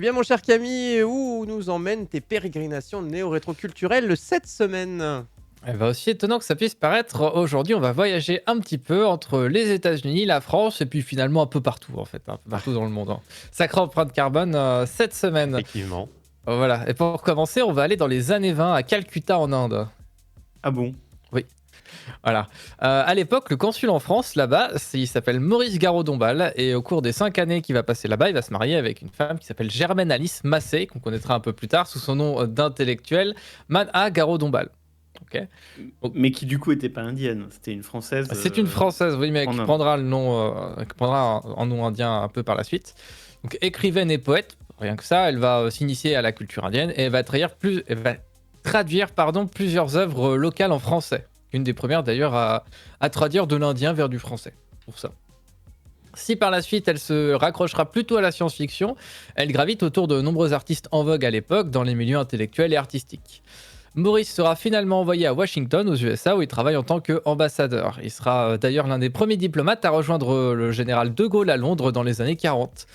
bien, mon cher Camille, où nous emmènent tes pérégrinations néo-rétro-culturelles cette semaine? Aussi étonnant que ça puisse paraître, aujourd'hui, on va voyager un petit peu entre les États-Unis, la France et puis finalement un peu partout en fait, un peu partout dans le monde, hein. Sacrée empreinte carbone, cette semaine. Effectivement. Voilà et pour commencer, on va aller dans les années 20 à Calcutta en Inde. Ah bon? Oui, voilà. À l'époque, le consul en France là-bas, il s'appelle Maurice Garraud-Dombal et au cours des 5 années qu'il va passer là-bas, il va se marier avec une femme qui s'appelle Germaine Alice Massé, qu'on connaîtra un peu plus tard sous son nom, d'intellectuel, Mana Garraud-Dombal. OK. Donc Mais qui du coup était pas indienne, c'était une française c'est une Française, oui, mais en qui Inde. prendra le nom, qui prendra un nom indien un peu par la suite. Donc écrivaine et poète, rien que ça, elle va s'initier à la culture indienne et elle va traduire pardon, plusieurs œuvres locales en français. Une des premières d'ailleurs à traduire de l'indien vers du français, pour ça. Si par la suite elle se raccrochera plutôt à la science-fiction, elle gravite autour de nombreux artistes en vogue à l'époque dans les milieux intellectuels et artistiques. Maurice sera finalement envoyé à Washington, aux USA, où il travaille en tant qu'ambassadeur. Il sera d'ailleurs l'un des premiers diplomates à rejoindre le général de Gaulle à Londres dans les années 40.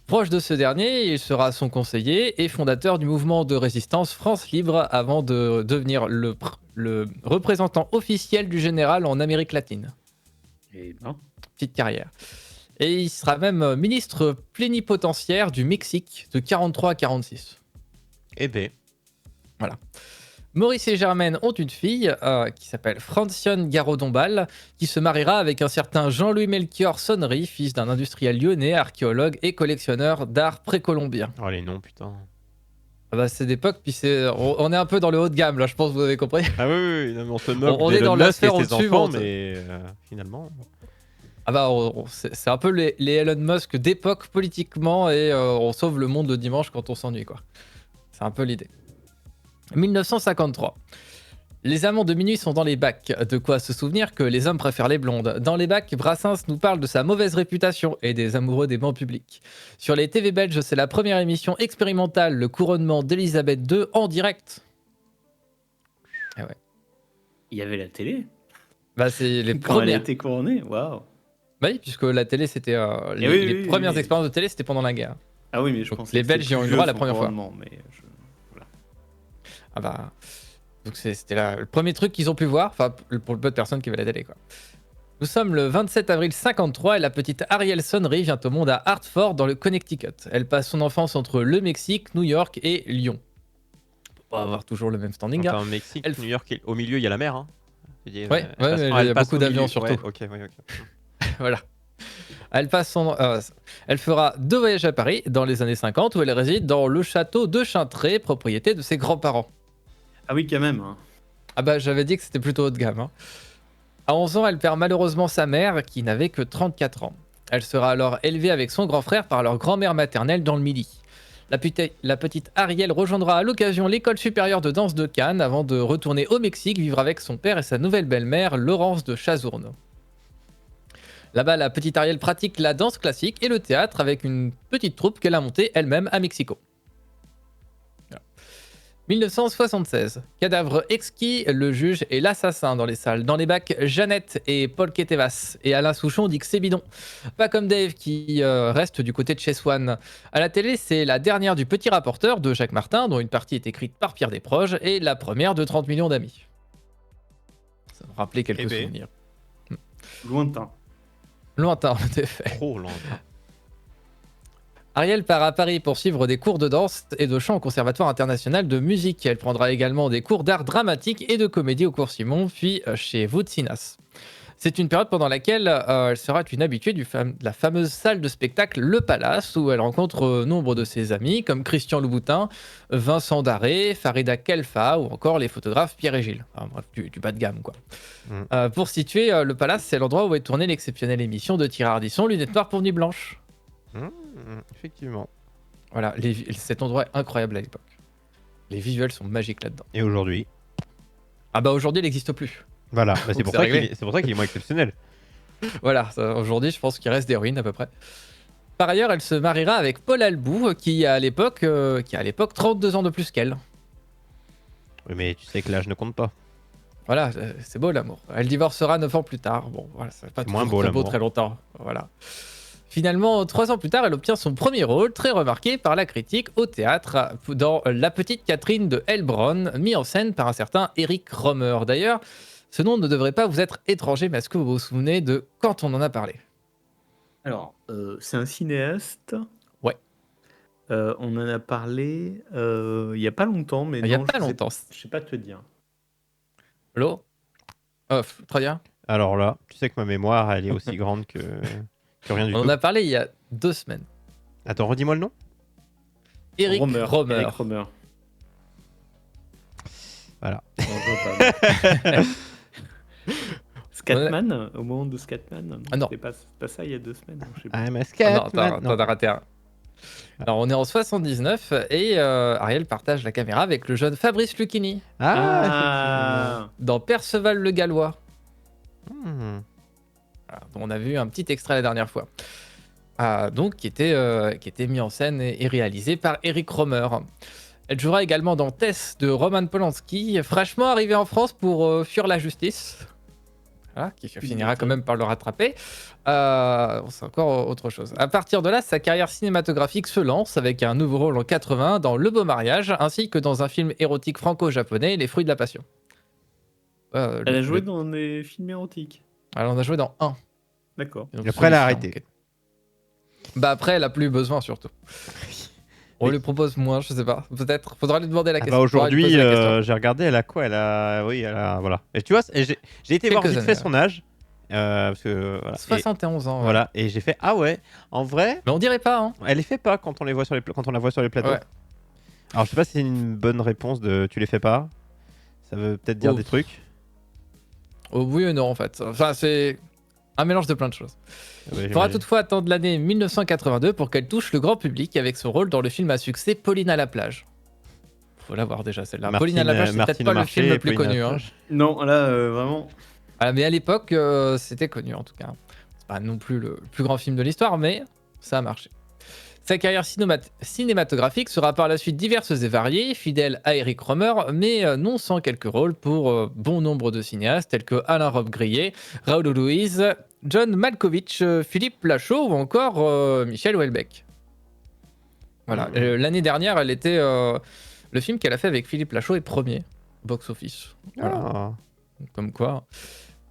Proche de ce dernier, il sera son conseiller et fondateur du mouvement de résistance France Libre avant de devenir le représentant officiel du général en Amérique latine. Et ben, Petite carrière. Et il sera même ministre plénipotentiaire du Mexique de 43 à 46. Eh ben, Voilà. Maurice et Germaine ont une fille qui s'appelle Francione Garraud-Dombal, qui se mariera avec un certain Jean-Louis Melchior Sonnery, fils d'un industriel lyonnais, archéologue et collectionneur d'art précolombien. oh les noms, putain. Ah bah, c'est d'époque, puis on est un peu dans le haut de gamme, là, je pense que vous avez compris. Ah oui, oui, oui, non, mais on se moque On est d'Elon dans la Musk et sphère ses au-dessus, enfants, bon, mais finalement... Ah bah, c'est un peu les Elon Musk d'époque politiquement, et on sauve le monde le dimanche quand on s'ennuie, quoi. C'est un peu l'idée. 1953. Les amants de minuit sont dans les bacs. De quoi se souvenir que les hommes préfèrent les blondes. Dans les bacs, Brassens nous parle de sa mauvaise réputation et des amoureux des bancs publics. Sur les TV belges, c'est la première émission expérimentale, le couronnement d'Elisabeth II en direct. Ah ouais. il y avait la télé Bah, c'est les quand elle a premières. été couronnée. Waouh. Bah oui, puisque la télé, c'était Eh oui, les oui, premières oui. expériences de télé, c'était pendant la guerre. Ah oui, mais je Donc, pense les Belges y ont eu le droit la première fois. Voilà. Ah bah, donc c'était le premier truc qu'ils ont pu voir, enfin pour le peu de personnes qui avaient la télé, quoi. Nous sommes le 27 avril 53 et la petite Ariel Sonnery vient au monde à Hartford dans le Connecticut. Elle passe son enfance entre le Mexique, New York et Lyon. Pour pas avoir toujours le même standing, hein. Enfin, Mexique, Elle- New York, au milieu, il y a la mer. Hein. Je dis, Ouais, elle passe- mais elle il y a passe beaucoup au d'avions milieu. surtout. Ouais, ok, ouais, ok. Voilà. Elle fera 2 voyages à Paris dans les années 50 où elle réside dans le château de Chintré, propriété de ses grands-parents. Ah oui, quand même. Hein. Ah bah j'avais dit que c'était plutôt haut de gamme, hein. À 11 ans, elle perd malheureusement sa mère qui n'avait que 34 ans. Elle sera alors élevée avec son grand frère par leur grand-mère maternelle dans le Midi. La petite Ariel rejoindra à l'occasion l'école supérieure de danse de Cannes avant de retourner au Mexique vivre avec son père et sa nouvelle belle-mère Laurence de Chazourne. Là-bas, la petite Ariel pratique la danse classique et le théâtre avec une petite troupe qu'elle a montée elle-même à Mexico. Voilà. 1976. Cadavre exquis, le juge et l'assassin dans les salles. Dans les bacs, Jeannette et Paul Ketevas. Et Alain Souchon dit que c'est bidon. Pas comme Dave qui reste du côté de chez Swan. À la télé, c'est la dernière du Petit Rapporteur de Jacques Martin, dont une partie est écrite par Pierre Desproges, et la première de 30 millions d'amis. Ça me rappelait quelques Eh ben. souvenirs. Lointain. Lointain, en effet. Trop lent. Ariel part à Paris pour suivre des cours de danse et de chant au Conservatoire international de musique. Elle prendra également des cours d'art dramatique et de comédie au cours Simon, puis chez Voutsinas. C'est une période pendant laquelle elle sera une habituée de la fameuse salle de spectacle Le Palace, où elle rencontre nombre de ses amis, comme Christian Louboutin, Vincent Daré, Farida Kelfa, ou encore les photographes Pierre et Gilles. Enfin, bref, du bas de gamme, quoi. Pour situer, Le Palace, c'est l'endroit où est tournée l'exceptionnelle émission de Thierry Ardisson, Lunettes Noires pour Nuit Blanche. Effectivement. Voilà, cet endroit est incroyable à l'époque. Les visuels sont magiques là-dedans. Et aujourd'hui? Ah bah aujourd'hui, il n'existe plus. Voilà, bah, c'est Donc pour c'est ça réglé. c'est pour ça qu'il est moins exceptionnel. Voilà, aujourd'hui, je pense qu'il reste des ruines à peu près. Par ailleurs, elle se mariera avec Paul Albou, qui a à l'époque 32 ans de plus qu'elle. Oui, mais tu sais que l'âge ne compte pas. Voilà, c'est beau l'amour. Elle divorcera 9 ans plus tard. Bon, voilà, ça va pas C'est moins toujours beau, très l'amour. très longtemps. Voilà. Finalement, 3 ans plus tard, elle obtient son premier rôle, très remarqué par la critique au théâtre, dans La Petite Catherine de Heilbronn, mis en scène par un certain Eric Rohmer. D'ailleurs, ce nom ne devrait pas vous être étranger, mais est-ce que vous vous souvenez de quand on en a parlé? Alors, c'est un cinéaste. Ouais. On en a parlé il n'y a pas longtemps, mais Il n'y a non, pas je sais, longtemps. je sais pas te dire. Hello? Très bien. Alors là, tu sais que ma mémoire, elle est aussi grande que rien du On en tout. a parlé il y a 2 semaines. Attends, redis-moi le nom. Eric Rohmer. Eric Rohmer. Voilà. Non, je vois pas. Scatman, au moment de Scatman. Non, Ah non. c'est pas ça il y a 2 semaines. Je sais pas. I'm a Ah non, Scatman. t'en as raté un. Alors, on est en 79 et Ariel partage la caméra avec le jeune Fabrice Lucchini Ah, dans Perceval le Gallois. effectivement. Voilà, dont on a vu un petit extrait la dernière fois. Donc, qui était mis en scène et réalisé par Eric Rohmer. Elle jouera également dans Tess de Roman Polanski, fraîchement arrivé en France pour fuir la justice. Voilà, qui finira quand même par le rattraper. C'est encore autre chose. À partir de là, sa carrière cinématographique se lance avec un nouveau rôle en 80 dans Le Beau Mariage, ainsi que dans un film érotique franco-japonais, Les Fruits de la Passion. elle a joué dans des films érotiques. Alors, on a joué dans un. D'accord. Donc, Et après, elle a celui-ci, arrêté. Bah après, elle a plus besoin surtout. On Oui. lui propose moins, je sais pas. Peut-être. Faudra lui demander la Ah question. bah Faudra lui aujourd'hui, poser la question. j'ai regardé, elle a quoi? Oui, elle a. Voilà. Et tu vois, j'ai été voir Quelques vite fait années, son âge. Parce que. Voilà. 71 ans. Ouais. Voilà. Et j'ai fait, ah ouais, en vrai, Mais on dirait pas, hein. elle les fait pas quand on les voit quand on la voit sur les plateaux. Ouais. Alors je sais pas si c'est une bonne réponse de tu les fais pas. Ça veut peut-être dire Oh. des trucs. Oh, oui et non, en fait. Enfin, c'est un mélange de plein de choses. Ah bah, Il faudra j'imagine. toutefois attendre l'année 1982 pour qu'elle touche le grand public avec son rôle dans le film à succès Pauline à la plage. Faut la voir déjà celle-là. Pauline à la plage, c'est peut-être Martine pas le Marché, film le plus Pauline à la connu. Hein. plage. Non, là, vraiment. Mais à l'époque, c'était connu en tout cas. C'est pas non plus le plus grand film de l'histoire, mais ça a marché. Sa carrière cinématographique sera par la suite diverse et variée, fidèle à Eric Rohmer, mais non sans quelques rôles pour bon nombre de cinéastes tels que Alain Robbe-Grillet, Raoul Louise, John Malkovich, Philippe Lachaud ou encore Michel Houellebecq. Voilà. L'année dernière, elle était le film qu'elle a fait avec Philippe Lachaud est premier box-office. Voilà. Ah. Comme quoi.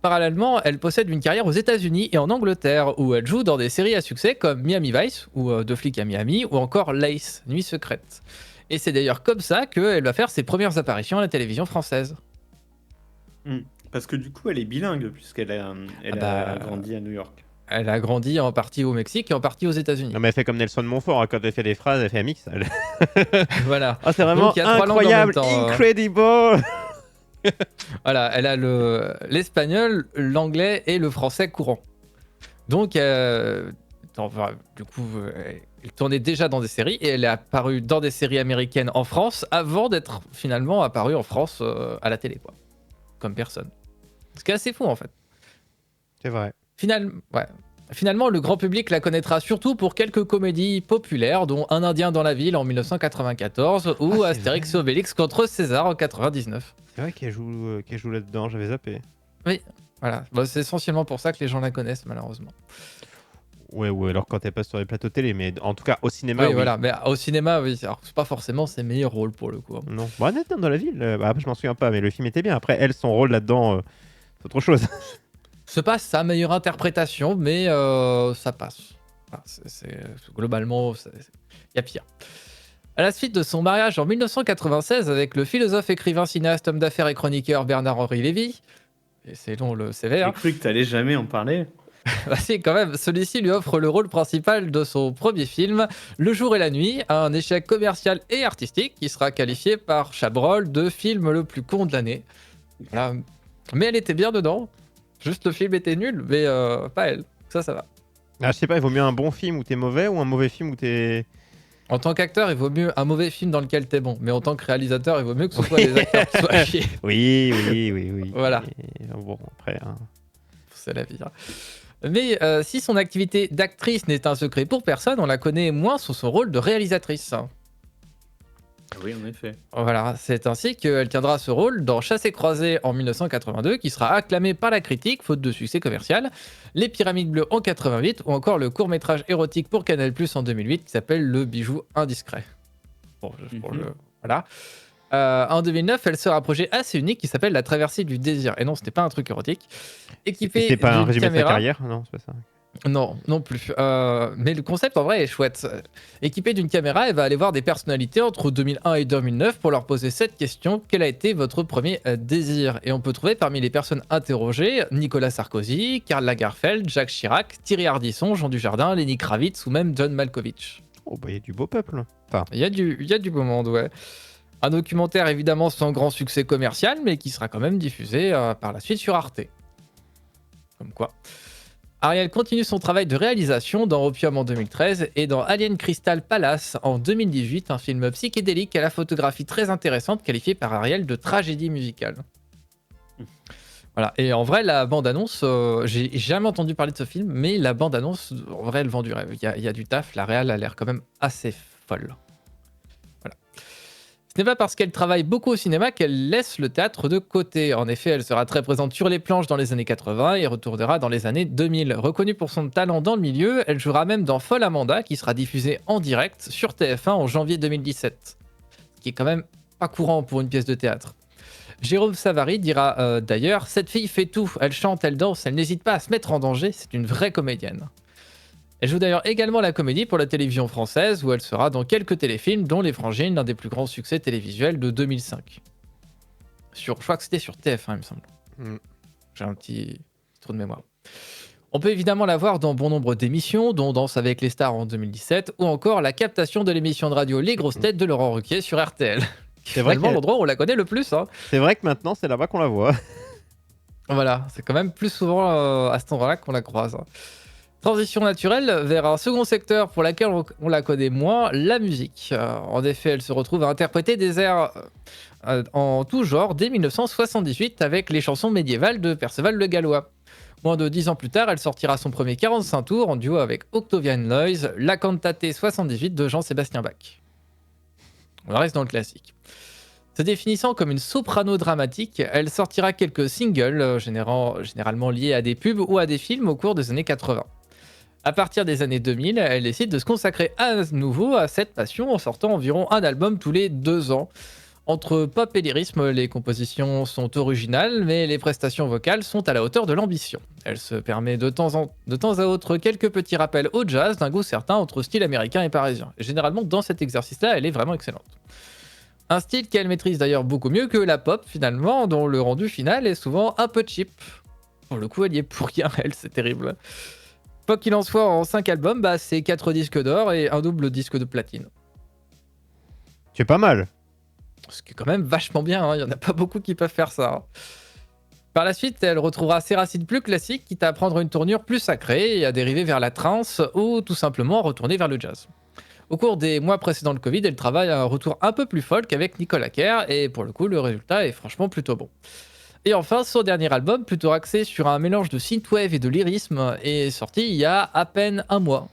Parallèlement, elle possède une carrière aux États-Unis et en Angleterre, où elle joue dans des séries à succès comme Miami Vice ou Deux flics à Miami, ou encore Lace, Nuit secrète. Et c'est d'ailleurs comme ça qu'elle va faire ses premières apparitions à la télévision française. Parce que du coup, elle est bilingue, puisqu'elle a, a grandi à New York. Elle a grandi en partie au Mexique et en partie aux États-Unis. Non mais elle fait comme Nelson Montfort hein, quand elle fait des phrases, elle fait un mix. Voilà. Ah c'est vraiment Donc, il y a 3 langues en incroyable, même temps, incredible. Voilà, elle a l'espagnol, l'anglais et le français courant. Donc, du coup, elle tournait déjà dans des séries et elle est apparue dans des séries américaines en France avant d'être finalement apparue en France à la télé, quoi. Comme personne. Ce qui est assez fou en fait. C'est vrai. Finalement, le grand public la connaîtra surtout pour quelques comédies populaires, dont Un Indien dans la ville en 1994 ou c'est Astérix et vrai. Obélix contre César en 99. C'est vrai qu'elle joue là-dedans, j'avais zappé. Voilà, Bon, c'est essentiellement pour ça que les gens la connaissent malheureusement. Ouais, alors quand elle passe sur les plateaux télé, mais en tout cas au cinéma, Oui, oui. voilà, mais au cinéma, oui, alors c'est pas forcément ses meilleurs rôles pour le coup. Hein. Non. Bon, Nathan dans la ville, après je m'en souviens pas, mais le film était bien. Après, elle, son rôle là-dedans, c'est autre chose. C'est pas sa meilleure interprétation, mais ça passe. Enfin, globalement, il y a pire. À la suite de son mariage en 1996 avec le philosophe, écrivain, cinéaste, homme d'affaires et chroniqueur Bernard-Henri Lévy, et c'est long le CV, J'ai hein, cru que t'allais jamais en parler. bah si, quand même, celui-ci lui offre le rôle principal de son premier film, Le jour et la nuit, un échec commercial et artistique qui sera qualifié par Chabrol de film le plus con de l'année. Voilà. Mais elle était bien dedans. Juste le film était nul, mais pas elle. Ça va. Ah, je sais pas, il vaut mieux un bon film où t'es mauvais ou un mauvais film où t'es. En tant qu'acteur, il vaut mieux un mauvais film dans lequel t'es bon. Mais en tant que réalisateur, il vaut mieux que ce soit des acteurs qui soient à chier. Oui. Voilà. Et, bon, après. Hein. C'est la vie. Hein. Mais si son activité d'actrice n'est un secret pour personne, on la connaît moins sous son rôle de réalisatrice. oui, en effet. Voilà, c'est ainsi qu'elle tiendra ce rôle dans Chassé croisé en 1982, qui sera acclamé par la critique, faute de succès commercial, Les Pyramides Bleues en 88, ou encore le court-métrage érotique pour Canal+ en 2008, qui s'appelle Le Bijou Indiscret. Voilà. En 2009, elle sort un projet assez unique qui s'appelle La Traversée du Désir. Et non, c'était pas un truc érotique. Équipé C'est pas un d'une résumé de sa caméra... carrière? Non, c'est pas ça. Non, non plus. Mais le concept en vrai est chouette. Équipée d'une caméra, elle va aller voir des personnalités entre 2001 et 2009 pour leur poser cette question: quel a été votre premier désir? Et on peut trouver parmi les personnes interrogées Nicolas Sarkozy, Karl Lagerfeld, Jacques Chirac, Thierry Ardisson, Jean Dujardin, Lenny Kravitz ou même John Malkovich. Oh, bah, il y a du beau peuple. Enfin, Il y a du beau monde, ouais. Un documentaire évidemment sans grand succès commercial, mais qui sera quand même diffusé par la suite sur Arte. Comme quoi. Ariel continue son travail de réalisation dans Opium en 2013 et dans Alien Crystal Palace en 2018, un film psychédélique à la photographie très intéressante qualifié par Ariel de tragédie musicale. Voilà, et en vrai, la bande-annonce, j'ai jamais entendu parler de ce film, mais la bande-annonce, en vrai, elle vend du rêve. Il y a du taf, la réal a l'air quand même assez folle. Voilà. Ce n'est pas parce qu'elle travaille beaucoup au cinéma qu'elle laisse le théâtre de côté. En effet, elle sera très présente sur les planches dans les années 80 et retournera dans les années 2000. Reconnue pour son talent dans le milieu, elle jouera même dans Folle Amanda, qui sera diffusée en direct sur TF1 en janvier 2017. Ce qui est quand même pas courant pour une pièce de théâtre. Jérôme Savary dira d'ailleurs: cette fille fait tout, elle chante, elle danse, elle n'hésite pas à se mettre en danger, c'est une vraie comédienne. Elle joue d'ailleurs également la comédie pour la télévision française, où elle sera dans quelques téléfilms, dont Les Frangines, l'un des plus grands succès télévisuels de 2005. Je crois que c'était sur TF1, il me semble. J'ai un petit trou de mémoire. On peut évidemment la voir dans bon nombre d'émissions, dont Danse avec les stars en 2017, ou encore la captation de l'émission de radio Les Grosses Têtes de Laurent Ruquier sur RTL. C'est vraiment l'endroit où on la connaît le plus. Hein. C'est vrai que maintenant, c'est là-bas qu'on la voit. Voilà, c'est quand même plus souvent à cet endroit-là qu'on la croise. Hein. Transition naturelle vers un second secteur pour lequel on la connaît moins, la musique. En effet, elle se retrouve à interpréter des airs en tout genre dès 1978 avec les chansons médiévales de Perceval le Gallois. Moins de 10 ans plus tard, elle sortira son premier 45 tours en duo avec Octavian Noyes, La Cantate 78 de Jean-Sébastien Bach. On reste dans le classique. Se définissant comme une soprano dramatique, elle sortira quelques singles, généralement liés à des pubs ou à des films au cours des années 80. À partir des années 2000, elle décide de se consacrer à nouveau à cette passion en sortant environ un album tous les 2 ans. Entre pop et lyrisme, les compositions sont originales, mais les prestations vocales sont à la hauteur de l'ambition. Elle se permet de temps à autre quelques petits rappels au jazz d'un goût certain entre style américain et parisien. Et généralement, dans cet exercice-là, elle est vraiment excellente. Un style qu'elle maîtrise d'ailleurs beaucoup mieux que la pop, finalement, dont le rendu final est souvent un peu cheap. Pour le coup, elle y est pour rien, elle, c'est terrible. Quoi qu'il en soit, en 5 albums, c'est 4 disques d'or et un double disque de platine. C'est pas mal. Ce qui est quand même vachement bien, hein. Il n'y en a pas beaucoup qui peuvent faire ça. Hein. Par la suite, elle retrouvera ses racines plus classiques, quitte à prendre une tournure plus sacrée et à dériver vers la trance ou tout simplement retourner vers le jazz. Au cours des mois précédant le Covid, elle travaille à un retour un peu plus folk avec Nicolas Kerr et pour le coup, le résultat est franchement plutôt bon. Et enfin, son dernier album, plutôt axé sur un mélange de synthwave et de lyrisme, est sorti il y a à peine un mois.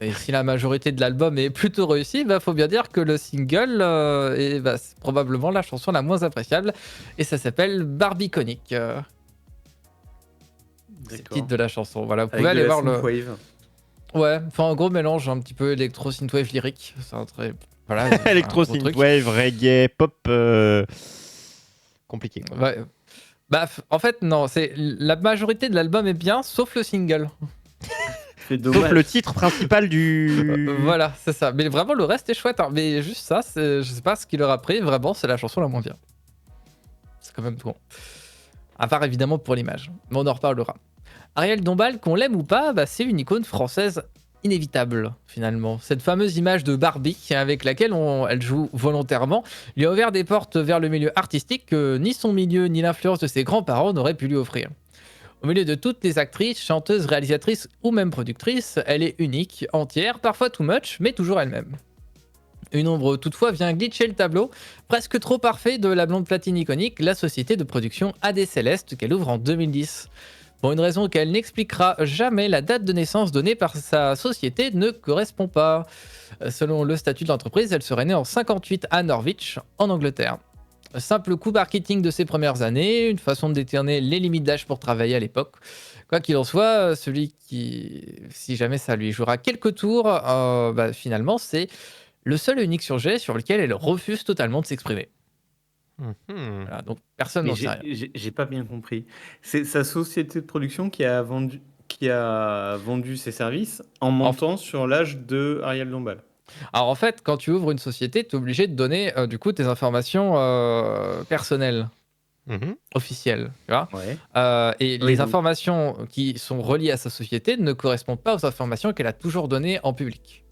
Et si la majorité de l'album est plutôt réussie, faut bien dire que le single est probablement la chanson la moins appréciable, et ça s'appelle Barbiconic. C'est le titre de la chanson. Voilà, vous pouvez aller voir le. Ouais, enfin un gros mélange un petit peu électro synthwave lyrique. C'est un très voilà. Électro synthwave, reggae, pop, compliqué. Ouais. En fait non, c'est la majorité de l'album est bien, sauf le single. Sauf le titre principal du. Voilà, c'est ça. Mais vraiment le reste est chouette. Hein. Mais juste ça, je sais pas ce qu'il leur a pris. Vraiment, c'est la chanson la moins bien. C'est quand même tout bon. À part évidemment pour l'image, mais on en reparlera. Ariel Dombal, qu'on l'aime ou pas, c'est une icône française inévitable finalement. Cette fameuse image de Barbie avec laquelle elle joue volontairement lui a ouvert des portes vers le milieu artistique que ni son milieu ni l'influence de ses grands-parents n'auraient pu lui offrir. Au milieu de toutes les actrices, chanteuses, réalisatrices ou même productrices, elle est unique, entière, parfois too much, mais toujours elle-même. Une ombre toutefois vient glitcher le tableau, presque trop parfait de la blonde platine iconique, la société de production AD Céleste qu'elle ouvre en 2010. Pour une raison qu'elle n'expliquera jamais, la date de naissance donnée par sa société ne correspond pas. Selon le statut de l'entreprise, elle serait née en 58 à Norwich, en Angleterre. Simple coup marketing de ses premières années, une façon de déterminer les limites d'âge pour travailler à l'époque. Quoi qu'il en soit, celui qui, si jamais ça lui jouera quelques tours, finalement, c'est le seul et unique sujet sur lequel elle refuse totalement de s'exprimer. Voilà, donc personne Mais n'en sait rien. j'ai pas bien compris. C'est sa société de production qui a vendu ses services en montant sur l'âge de Ariel Dombal. Alors en fait, quand tu ouvres une société, tu es obligé de donner du coup tes informations personnelles, officielles. Tu vois Ouais. et Oui, les donc- informations qui sont reliées à sa société ne correspondent pas aux informations qu'elle a toujours données en public.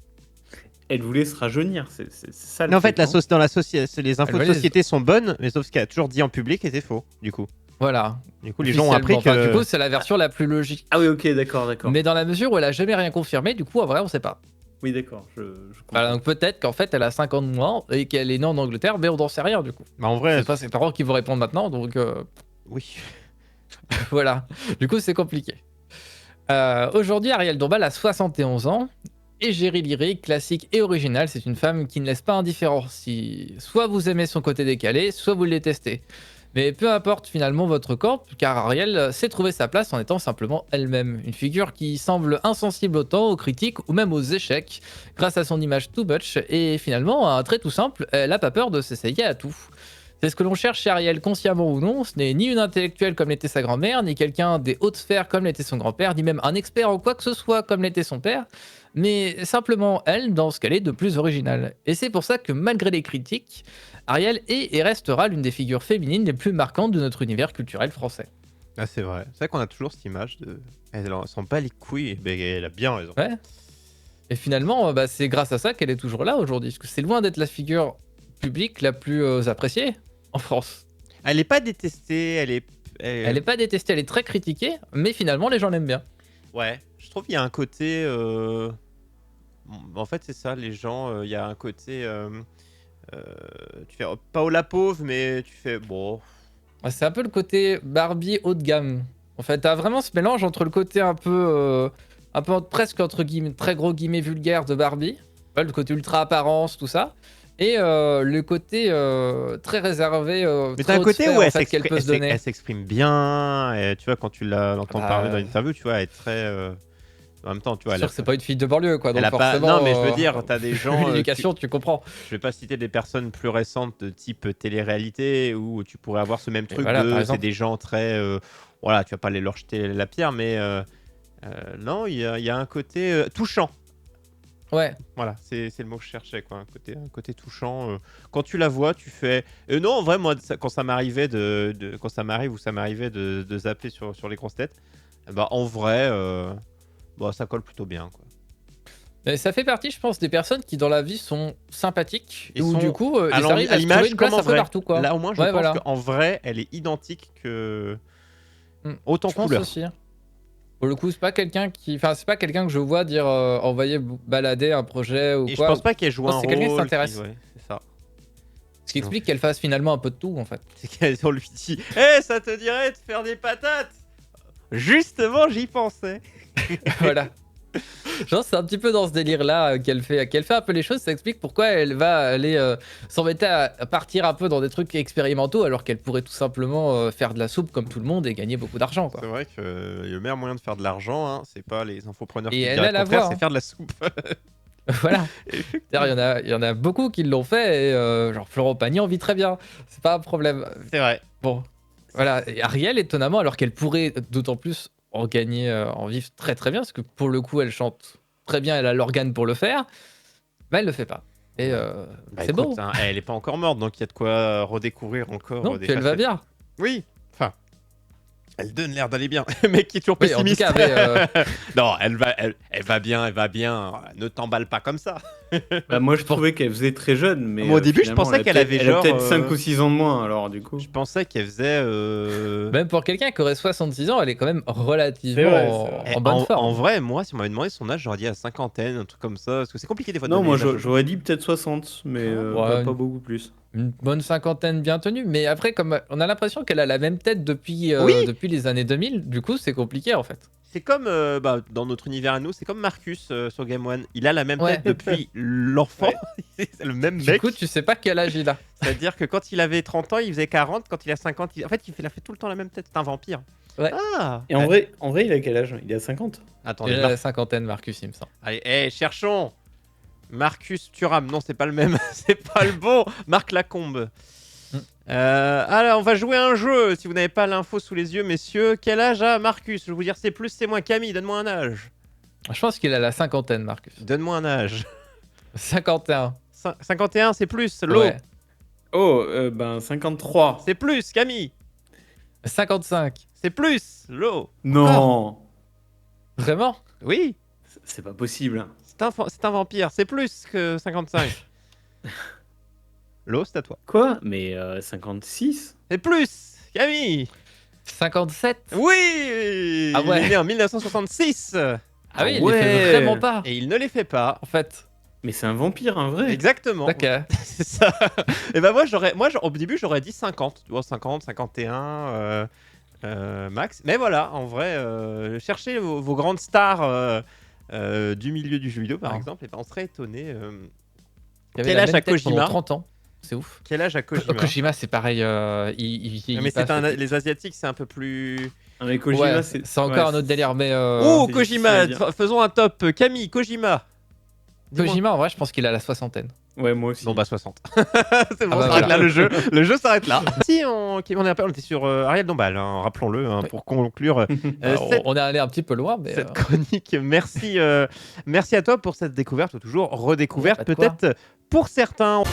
Elle voulait se rajeunir, c'est ça le Mais en fait, truc, non dans la société, les infos de valise. société sont bonnes, mais sauf ce qu'elle a toujours dit en public était faux, du coup. Voilà. Du coup, les gens ont appris Officiellement. Enfin, que... du coup, c'est la version la plus logique. Ah oui, ok, d'accord. Mais dans la mesure où elle a jamais rien confirmé, du coup, en vrai, on sait pas. Oui, d'accord, je comprends. Voilà, donc peut-être qu'en fait, elle a 50 mois et qu'elle est née en Angleterre, mais on n'en sait rien du coup. Bah, en vrai, C'est pas ses parents qui vont répondre maintenant, donc oui. voilà. Du coup, c'est compliqué. Aujourd'hui, Ariel Dombal a 71 ans. Égérie lyrique, classique et originale, c'est une femme qui ne laisse pas indifférent. Si soit vous aimez son côté décalé, soit vous le détestez. Mais peu importe finalement votre corps, car Ariel sait trouver sa place en étant simplement elle-même. Une figure qui semble insensible autant aux critiques ou même aux échecs, grâce à son image too much, et finalement, un trait tout simple, elle n'a pas peur de s'essayer à tout. C'est ce que l'on cherche chez Ariel, consciemment ou non. Ce n'est ni une intellectuelle comme l'était sa grand-mère, ni quelqu'un des hautes sphères comme l'était son grand-père, ni même un expert en quoi que ce soit comme l'était son père, mais simplement elle dans ce qu'elle est de plus original. Et c'est pour ça que malgré les critiques, Ariel est et restera l'une des figures féminines les plus marquantes de notre univers culturel français. Ah, c'est vrai. C'est vrai qu'on a toujours cette image de... Elle s'en bat les couilles, mais elle a bien raison. Ouais. Et finalement, c'est grâce à ça qu'elle est toujours là aujourd'hui, parce que c'est loin d'être la figure publique la plus appréciée en France. Elle est pas détestée, elle est... Elle est pas détestée, elle est très critiquée, mais finalement les gens l'aiment bien. Ouais, je trouve qu'il y a un côté... En fait, c'est ça, les gens, il y a un côté... tu fais pas au la pauvre, mais tu fais... Bon... C'est un peu le côté Barbie haut de gamme. En fait, t'as vraiment ce mélange entre le côté un peu presque entre guillemets, très gros guillemets vulgaire de Barbie, ouais, le côté ultra apparence, tout ça, et le côté très réservé. Mais très t'as un haute côté sphère, où en fait, qu'elle peut se donner. elle s'exprime bien, et tu vois, quand tu l'entends parler dans l'interview, tu vois, elle est très... En même temps, tu vois, C'est elle sûr a que c'est pas une fille de banlieue, quoi. Donc elle a pas... forcément, Non, mais je veux dire, t'as des gens... l'éducation, tu comprends. Je vais pas citer des personnes plus récentes de type télé-réalité où tu pourrais avoir ce même truc voilà, par de... C'est exemple. des gens très... Voilà, tu vas pas leur jeter la pierre, mais... non, il y a un côté touchant. Ouais. Voilà, c'est le mot que je cherchais, quoi. Un côté touchant. Quand tu la vois, tu fais... non, en vrai, moi, quand ça m'arrivait quand ça m'arrive ou ça m'arrivait de zapper sur les grosses têtes, bah, en vrai, ça colle plutôt bien, quoi. Mais ça fait partie, je pense, des personnes qui dans la vie sont sympathiques Et ou sont du coup, à ils arrivent à se l'image trouver une place comme en un peu vrai. partout, quoi. Là, au moins, je Ouais, pense voilà. qu'en vrai, elle est identique que... Je pense couleur. aussi. Pour le coup, c'est pas quelqu'un c'est pas quelqu'un que je vois dire envoyer balader un projet ou Et quoi. je pense pas qu'elle joue Je pense un que c'est quelqu'un qui rôle. s'intéresse. Ouais, c'est ça. Ce qui explique qu'elle fasse finalement un peu de tout en fait. C'est qu'on lui dit ça te dirait de faire des patates. Justement, j'y pensais. Voilà. Genre, c'est un petit peu dans ce délire-là qu'elle fait un peu les choses. Ça explique pourquoi elle va aller s'embêter à partir un peu dans des trucs expérimentaux alors qu'elle pourrait tout simplement faire de la soupe comme tout le monde et gagner beaucoup d'argent, quoi. C'est vrai que le meilleur moyen de faire de l'argent, hein, c'est pas les infopreneurs Et qui elle diraient a le la contraire, voix, c'est hein. faire de la soupe. Voilà. D'ailleurs, il y en a beaucoup qui l'ont fait et genre Florent Pagny en vit très bien. C'est pas un problème. C'est vrai. Bon, voilà. Et Ariel, étonnamment, alors qu'elle pourrait d'autant plus en gagner, en vivre très très bien, parce que pour le coup, elle chante très bien, elle a l'organe pour le faire, bah elle le fait pas. Et c'est écoute, beau. hein, elle est pas encore morte, donc il y a de quoi redécouvrir encore. Non, des puis elle va facettes. bien. Oui. Enfin, elle donne l'air d'aller bien. Le mec qui est toujours Oui, en tout pessimiste. cas, mais, Non, elle va bien, elle va bien. Ne t'emballe pas comme ça. Bah, moi, je trouvais qu'elle faisait très jeune, mais Moi, au début, je finalement, pensais elle a qu'elle peut-être- avait elle a genre, peut-être 5 ou 6 ans de moins, alors du coup. Je pensais qu'elle faisait. même pour quelqu'un qui aurait 66 ans, elle est quand même relativement C'est vrai, en, c'est vrai. en bonne forme. En vrai, moi, si on m'avait demandé son âge, j'aurais dit à cinquantaine, un truc comme ça. Parce que c'est compliqué des fois de Non, donner moi l'âge aux gens. j'aurais dit peut-être 60, mais Ouais. pas beaucoup plus. Une bonne cinquantaine bien tenue, mais après, comme on a l'impression qu'elle a la même tête depuis, Oui. depuis les années 2000, du coup, c'est compliqué en fait. C'est comme, dans notre univers à nous, c'est comme Marcus sur Game One. Il a la même Ouais. tête depuis l'enfant. Ouais. C'est le même Du mec. coup, tu sais pas quel âge il a. C'est-à-dire que quand il avait 30 ans, il faisait 40. Quand il a 50, en fait, il a fait tout le temps la même tête. C'est un vampire. Ouais. Ah. Et en vrai, il a quel âge? Il a 50. Attendez, Il a la cinquantaine, Marcus, il me semble. allez, cherchons. Marcus Thuram. Non, c'est pas le même. C'est pas le bon. Marc Lacombe. Alors, on va jouer à un jeu. Si vous n'avez pas l'info sous les yeux, messieurs, quel âge a Marcus? Je vais vous dire c'est plus, c'est moins. Camille, donne-moi un âge. Je pense qu'il a la cinquantaine, Marcus. Donne-moi un âge. 51. 51, c'est plus. Lo, Ouais. Oh, ben 53. c'est plus. Camille, 55. c'est plus. Lo, Non, Vraiment? oui, c'est pas possible. c'est un vampire. C'est plus que 55. Lo, c'est à toi. Quoi? Mais 56? C'est plus. Camille, 57? oui. Ah ouais. Il est né en 1966 Ah oui, il ouais. les fait vraiment pas. et il ne les fait pas. En fait. Mais c'est un vampire, un vrai. Exactement. Ok. C'est ça. Et ben moi, au début, j'aurais dit 50. Tu vois, 50, 51 max. Mais voilà, en vrai, cherchez vos grandes stars du milieu du jeu vidéo, par Ah. exemple. Et ben, on serait étonné. Il avait Quel la âge même a tête pendant Kojima 30 ans. C'est ouf. Quel âge a Kojima Kojima, c'est pareil. Il vieillit Mais pas, les Asiatiques, c'est un peu plus. Ah, mais Kojima, Ouais, c'est c'est encore un autre délire, mais Oh, c'est Kojima, difficile à dire. faisons un top. Camille, Kojima. Dis-moi. Kojima, en vrai, je pense qu'il a la soixantaine. Ouais, moi aussi. Bon bah 60. C'est bon, bah ça s'arrête voilà. là le jeu. Le jeu s'arrête là. Si on était sur Ariel Dombal, hein, rappelons-le, hein, Oui. pour conclure On est allé un petit peu loin, mais cette chronique. Merci à toi pour cette découverte ou toujours redécouverte Ouais, pas de quoi. peut-être pour certains.